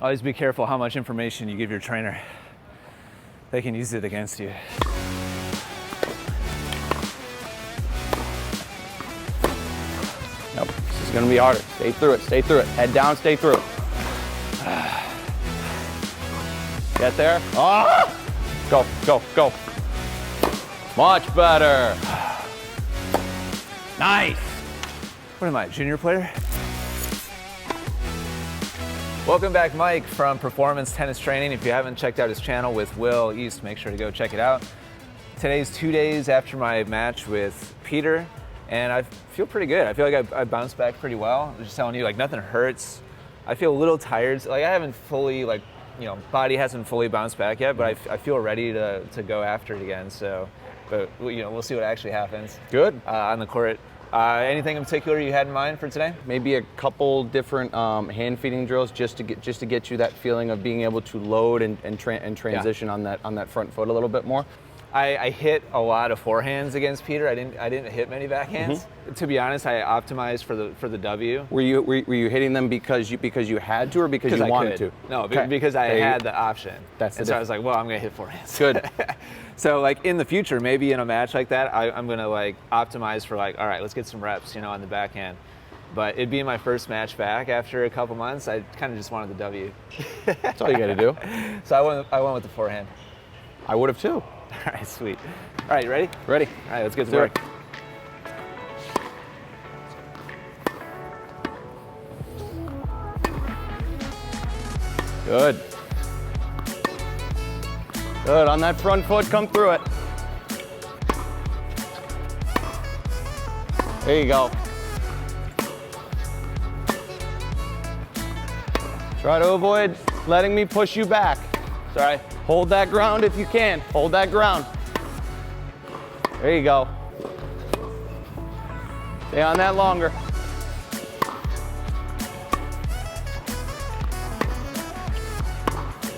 Always be careful how much information you give your trainer. They can use it against you. Nope, this is gonna be harder. Stay through it, stay through it. Head down, stay through it. Get there. Oh! Go, go, go. Much better. Nice. What am I, a junior player? Welcome back, Mike from Performance Tennis Training. If you haven't checked out his channel with Will East, make sure to go check it out. Today's 2 days after my match with Peter, and I feel pretty good. I feel like I bounced back pretty well. I was just telling you, like, nothing hurts. I feel a little tired. Like, I haven't fully, like, you know, body hasn't fully bounced back yet, but I feel ready to go after it again. So, but, you know, we'll see what actually happens. Good. On the court. Anything in particular you had in mind for today? Maybe a couple different hand feeding drills just to get you that feeling of being able to load and transition on that front foot a little bit more. I hit a lot of forehands against Peter. I didn't hit many backhands. To be honest, I optimized for the W. Were you hitting them because you had to or because you wanted to? No, because I had the option. So I was like, well, I'm gonna hit forehands. Good. So like in the future, maybe in a match like that, I'm gonna like optimize for like, all right, let's get some reps, you know, on the backhand. But it'd be my first match back after a couple months. I kind of just wanted the W. That's all you got to do. So I went with the forehand. I would have too. All right, sweet. All right, you ready? Ready. All right, let's get to work. Good. Good, on that front foot, come through it. There you go. Try to avoid letting me push you back. Sorry. Hold that ground if you can. Hold that ground. There you go. Stay on that longer.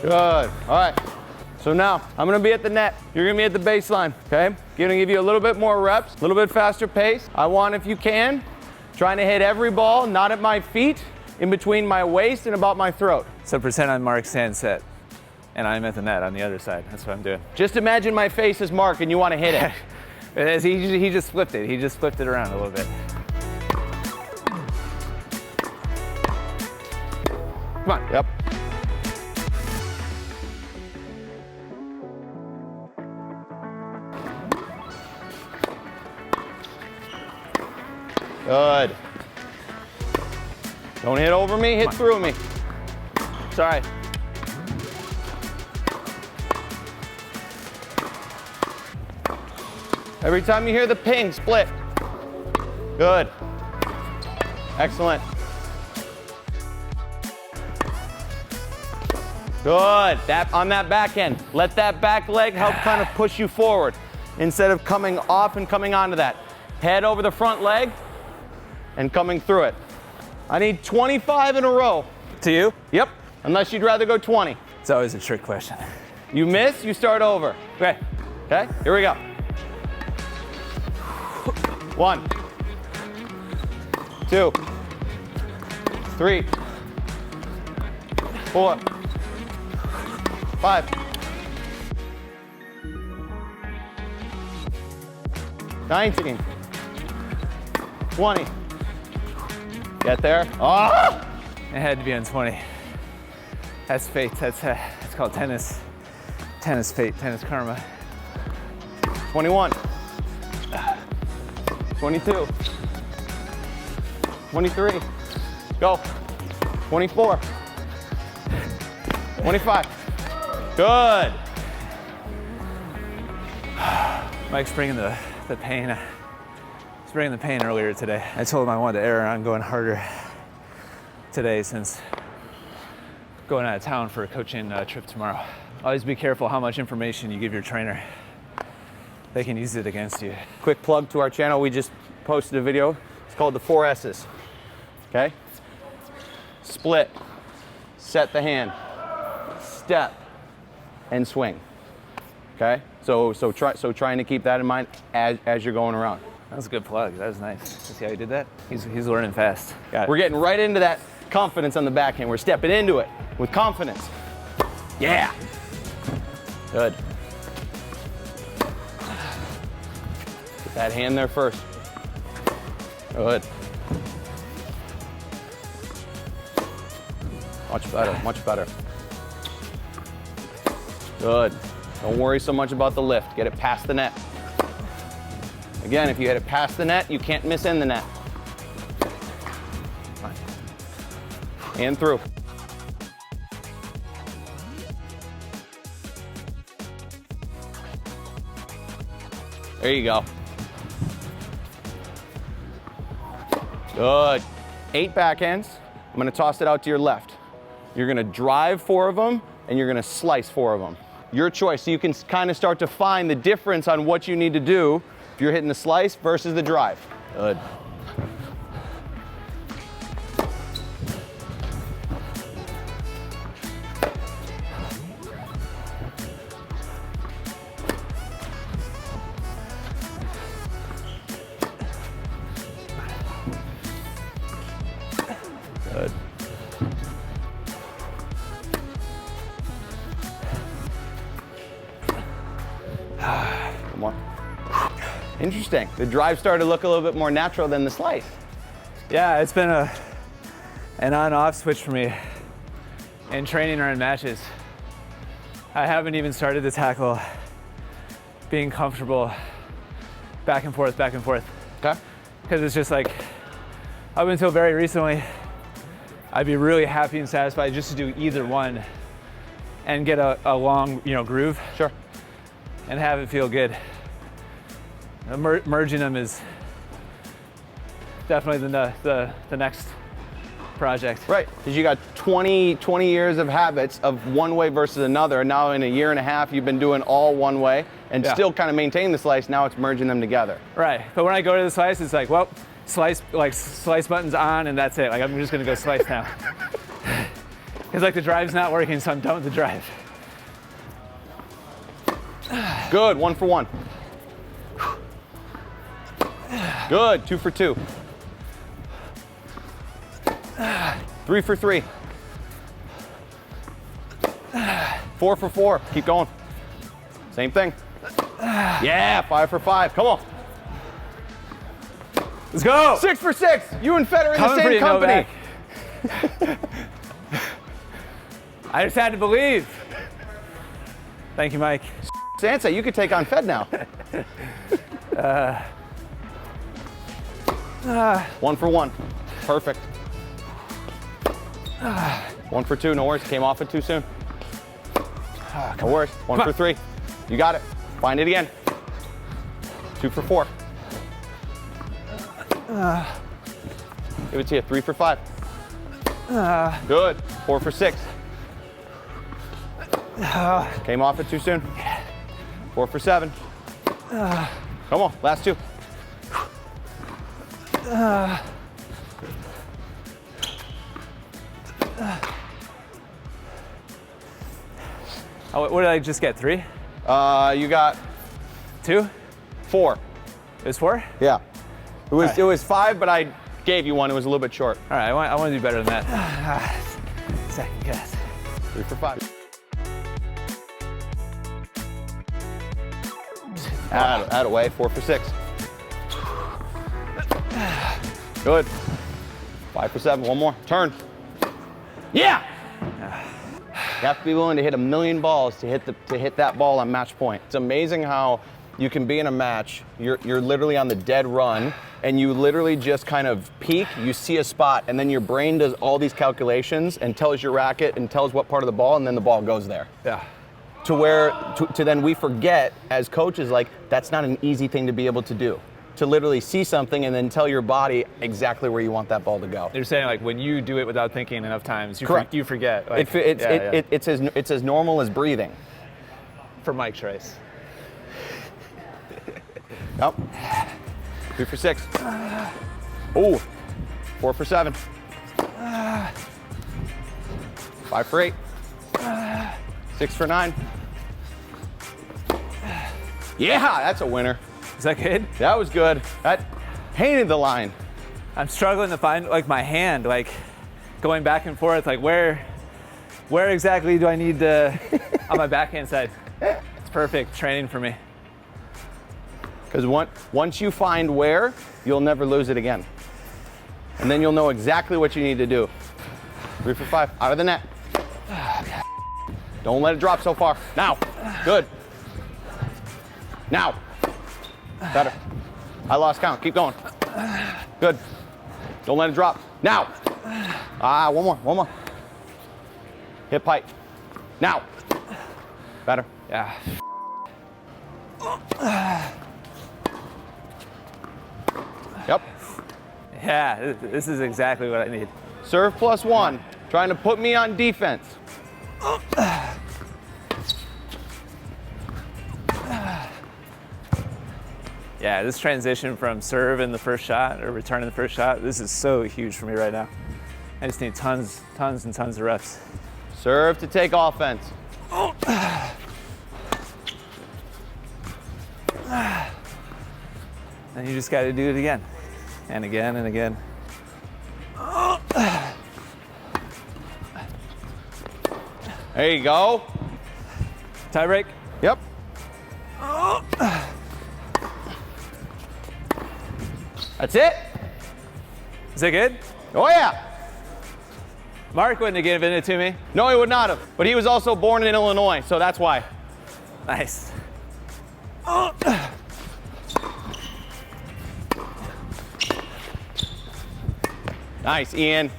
Good. All right. So now I'm going to be at the net. You're going to be at the baseline. Okay? Going to give you a little bit more reps, a little bit faster pace. I want, if you can, trying to hit every ball, not at my feet, in between my waist and about my throat. So pretend I'm Mark Sandset, and I'm at the net on the other side. That's what I'm doing. Just imagine my face is Mark and you want to hit it. he just flipped it. He just flipped it around a little bit. Come on. Yep. Good. Don't hit over me, hit through me. Sorry. Every time you hear the ping, split. Good. Excellent. Good. On that back end. Let that back leg help kind of push you forward instead of coming off and coming onto that. Head over the front leg and coming through it. I need 25 in a row. To you? Yep. Unless you'd rather go 20. It's always a trick question. You miss, you start over. Okay. Okay, here we go. 1, 2, 3, 4, 5, 19, 20. Get there. Oh! It had to be on 20. That's fate. That's called tennis. Tennis fate. Tennis karma. 21. 22. 23. Go. 24. 25. Good. Mike's bringing the pain. He's bringing the pain earlier today. I told him I wanted to err on going harder today since going out of town for a coaching trip tomorrow. Always be careful how much information you give your trainer. They can use it against you. Quick plug to our channel. We just posted a video. It's called the 4 S's. Okay? Split, set the hand, step, and swing. Okay? So trying to keep that in mind as you're going around. That was a good plug. That was nice. See how he did that? He's learning fast. Got it. We're getting right into that confidence on the backhand. We're stepping into it. with confidence. Yeah. Good. Get that hand there first. Good. Much better, much better. Good. Don't worry so much about the lift. Get it past the net. Again, if you hit it past the net, you can't miss in the net. And through. There you go. Good. 8 backhands. I'm gonna toss it out to your left. You're gonna drive 4 of them, and you're gonna slice 4 of them. Your choice, so you can kind of start to find the difference on what you need to do if you're hitting the slice versus the drive. Good. Good. Come on. Interesting. The drive started to look a little bit more natural than the slice. Yeah, it's been an on-off switch for me in training or in matches. I haven't even started to tackle being comfortable back and forth, back and forth. Okay. Because it's just like, up until very recently, I'd be really happy and satisfied just to do either one and get a long, groove. Sure. And have it feel good. Merging them is definitely the next project. Right, because you got 20 years of habits of one way versus another. And now in a year and a half, you've been doing all one way and still kind of maintain the slice. Now it's merging them together. Right, but when I go to the slice, it's like, well, slice button's on and that's it. Like, I'm just gonna go slice now. Because like the drive's not working, so I'm done with the drive. Good, 1 for 1. Good, 2 for 2. 3 for 3. 4 for 4, keep going. Same thing. Yeah, 5 for 5, come on. Let's go. 6 for 6, you and Federer in the same company. I just had to believe. Thank you, Mike. Sansa, you could take on Fed now. 1 for 1, perfect. 1 for 2, no worries, came off it too soon. No worries, 1 for 3, you got it. Find it again. 2 for 4. Give it to you, 3 for 5. Good, 4 for 6. Came off it too soon. 4 for 7. Come on, last 2. What did I just get, 3? You got 2? 4. It was 4? Yeah. It was Right. it was 5, but I gave you 1. It was a little bit short. All right, I want to do better than that. Second guess. 3 for 5. Add away, 4 for 6. Good. 5 for 7, 1 more. Turn. Yeah! You have to be willing to hit 1,000,000 balls to hit that ball on match point. It's amazing how you can be in a match, you're literally on the dead run, and you literally just kind of peek, you see a spot, and then your brain does all these calculations and tells your racket and tells what part of the ball, and then the ball goes there. Yeah. To where, to then we forget as coaches, like, that's not an easy thing to be able to do. To literally see something and then tell your body exactly where you want that ball to go. You're saying like when you do it without thinking enough times, you forget. Like, it's as normal as breathing. For Mike Trace. Nope. 3 for 6. Oh, 4 for 7. 5 for 8. 6 for 9. Yeah, that's a winner. Is that good? That was good. That painted the line. I'm struggling to find like my hand, like going back and forth, like where Where exactly do I need to, on my backhand side? It's perfect training for me. Because once you find where, you'll never lose it again. And then you'll know exactly what you need to do. 3 for 5, out of the net. Don't let it drop so far. Now, good. Now, better. I lost count, keep going. Good. Don't let it drop. Now. One more. Hit pipe. Now. Better. Yeah. Yep. Yeah, this is exactly what I need. Serve +1, trying to put me on defense. Yeah, this transition from serve in the first shot or return in the first shot, this is so huge for me right now. I just need tons and tons of reps. Serve to take offense. And you just got to do it again and again and again. There you go. Tie break? Yep. That's it. Is it good? Oh yeah. Mark wouldn't have given it to me. No, he would not have. But he was also born in Illinois, so that's why. Nice. Nice, Ian.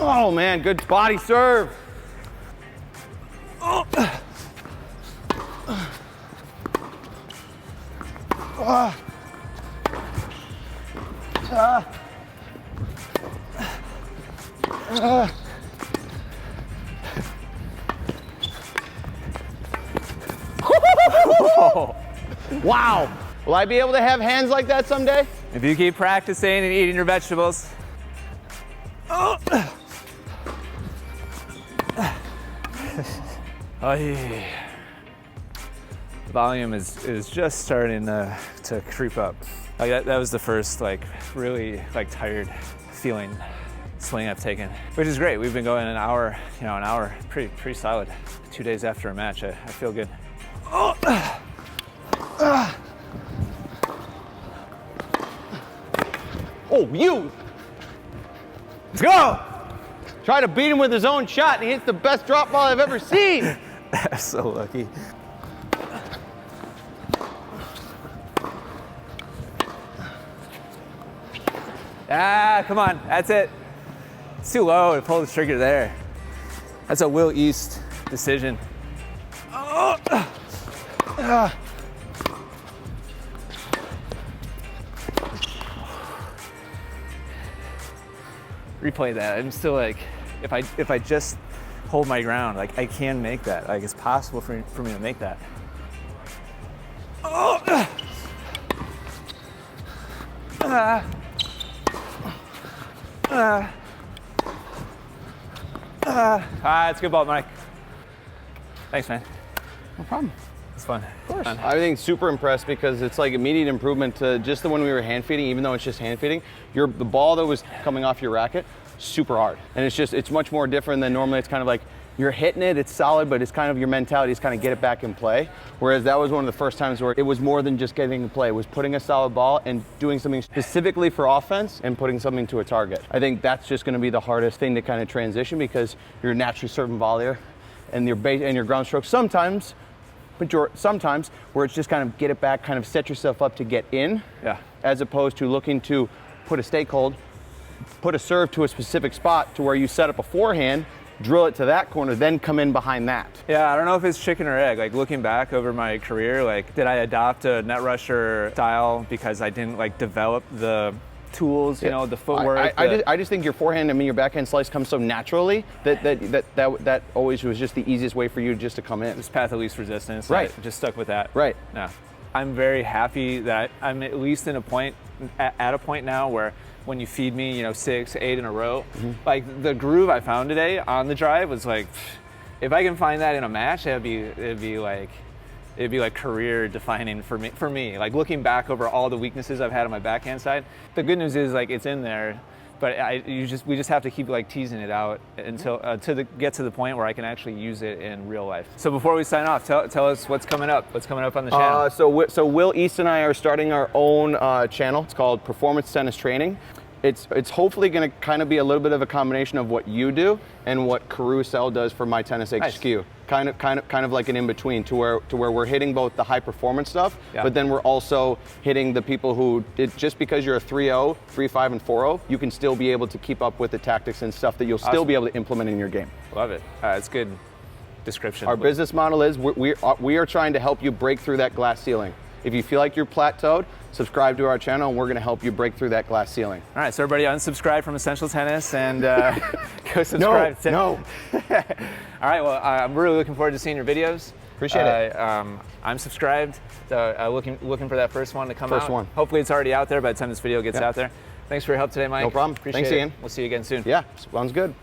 Oh man, good body serve. Wow. Will I be able to have hands like that someday? If you keep practicing and eating your vegetables. Oh, yeah. Volume is just starting to creep up. Like that was the first really tired feeling swing I've taken, which is great. We've been going an hour, pretty solid. 2 days after a match, I feel good. Oh, you! Let's go! Try to beat him with his own shot, and he hits the best drop ball I've ever seen. That's so lucky. Come on, that's it. It's too low to pull the trigger there. That's a Will East decision. Replay that. I'm still if I just hold my ground, I can make that. It's possible for me to make that. It's a good ball, Mike. Thanks, man. No problem. It's fun. Of course. I think super impressed because it's immediate improvement to just the one we were hand feeding, even though it's just hand feeding. The ball that was coming off your racket, super hard. And it's much more different than normally. It's kind of you're hitting it, it's solid, but it's kind of your mentality is kind of get it back in play. Whereas that was one of the first times where it was more than just getting in play. It was putting a solid ball and doing something specifically for offense and putting something to a target. I think that's just going to be the hardest thing to kind of transition because you're a naturally serving volleyer and your base and your ground stroke sometimes where it's just kind of get it back, kind of set yourself up to get in, as opposed to looking to put a stake hold, put a serve to a specific spot to where you set up a forehand, drill it to that corner, then come in behind that. Yeah, I don't know if it's chicken or egg. Looking back over my career, did I adopt a net rusher style because I didn't develop the tools, the footwork? I just think your forehand, your backhand slice comes so naturally that always was just the easiest way for you just to come in. This path of least resistance. Right. I just stuck with that. Right. No. I'm very happy that I'm at least at a point now where when you feed me, 6, 8 in a row, the groove I found today on the drive was if I can find that in a match, it'd be career defining for me. Looking back over all the weaknesses I've had on my backhand side, the good news is it's in there. But we just have to keep like teasing it out until get to the point where I can actually use it in real life. So before we sign off, tell us what's coming up. What's coming up on the channel? So Will East and I are starting our own channel. It's called Performance Tennis Training. It's hopefully going to kind of be a little bit of a combination of what you do and what Carousel does for My Tennis HQ. Nice. Kind of like an in between to where we're hitting both the high performance stuff, but then we're also hitting the people who just because you're a 3-0, 3-5, and 4-0, you can still be able to keep up with the tactics and stuff that you'll still be able to implement in your game. Love it. It's good description. Our business model is we are trying to help you break through that glass ceiling. If you feel like you're plateaued, subscribe to our channel and we're going to help you break through that glass ceiling. All right, so everybody unsubscribe from Essential Tennis and go subscribe. No. All right, well, I'm really looking forward to seeing your videos. Appreciate it. I'm subscribed, so looking for that first one to come out. First one. Hopefully it's already out there by the time this video gets out there. Thanks for your help today, Mike. No problem. Appreciate Thanks, it. Ian. We'll see you again soon. Yeah, sounds good.